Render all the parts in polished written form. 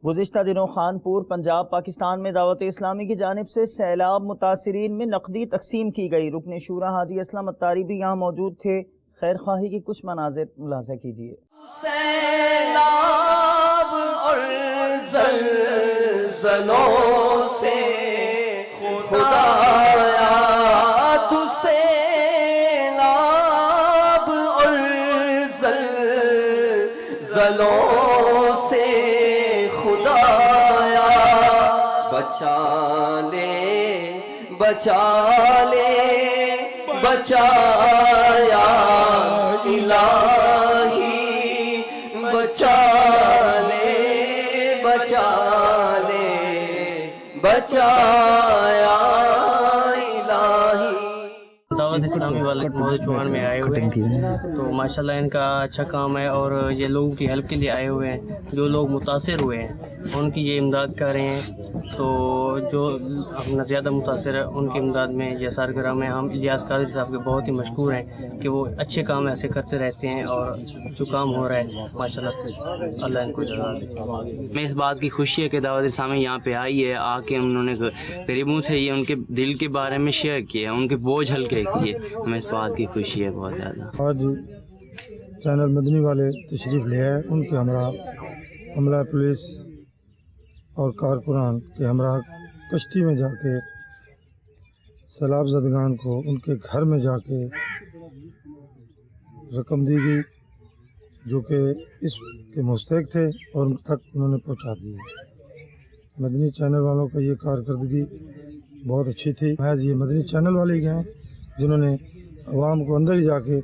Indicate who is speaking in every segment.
Speaker 1: گزشتہ دنوں خانپور پنجاب پاکستان میں دعوت اسلامی کی جانب سے سیلاب متاثرین میں نقدی تقسیم کی گئی۔ رکن شورا حاجی اسلم اتاری بھی یہاں موجود تھے۔ خیر خواہی کی کچھ مناظر ملاحظہ کیجیے۔
Speaker 2: سیلاب اور زلزلوں سے خدایا تو سیلاب اور زلزلوں سے خدایا بچا لے بچایا الہی بچا لے بچایا الہی۔
Speaker 3: دعوت اسلامی والے بہت چوہان میں آئے ہوئے ہیں، تو ماشاءاللہ ان کا اچھا کام ہے، اور یہ لوگوں کی ہیلپ کے لیے آئے ہوئے ہیں۔ جو لوگ متاثر ہوئے ہیں ان کی یہ امداد کر رہے ہیں، تو جو زیادہ متاثر ہے ان کی امداد میں یہ سرگرم ہیں۔ ہم الیاس قادری صاحب کے بہت ہی مشکور ہیں کہ وہ اچھے کام ایسے کرتے رہتے ہیں، اور جو کام ہو رہا ہے ماشاءاللہ اللہ ان کو جزا دے۔
Speaker 4: میں اس بات کی خوشی ہے کہ دعوت اسلامی یہاں پہ آئی ہے، آ کے انہوں نے غریبوں سے یہ ان کے دل کے بارے میں شیئر کیا، ان کے بوجھ ہلکے کیے، ہمیں اس بات کی خوشی ہے بہت زیادہ۔
Speaker 5: آج چینل مدنی والے تشریف لے آئے، ان کے ہمراہ عملہ پولیس اور کارکنان کے ہمراہ کشتی میں جا کے سیلاب زدگان کو ان کے گھر میں جا کے رقم دی گئی جو کہ اس کے مستحق تھے، اور ان تک انہوں نے پہنچا دی۔ مدنی چینل والوں کا یہ کارکردگی بہت اچھی تھی۔ محض یہ مدنی چینل والے ہی ہیں جنہوں نے عوام کو اندر ہی جا کے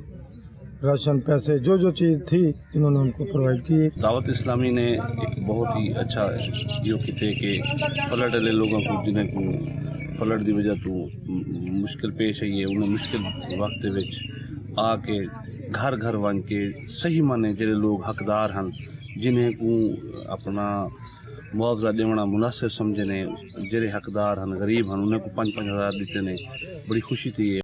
Speaker 5: راشن، پیسے، جو چیز تھی انہوں نے ان کو پرووائڈ کی۔
Speaker 6: دعوت اسلامی نے ایک بہت ہی اچھا یہ کیتے کہ فلڈ والے لوگوں کو جنہیں کو فلڈ دی وجہ تو مشکل پیش ہے، انہیں مشکل وقت وچ آ کے گھر گھر ون کے صحیح مانے جڑے لوگ حقدار ہیں جنہیں کو اپنا معاوضہ دینا مناسب سمجھنے، جڑے حقدار ہیں غریب ہیں انہیں کو 5-5 ہزار دیتے نے، بڑی خوشی تھی۔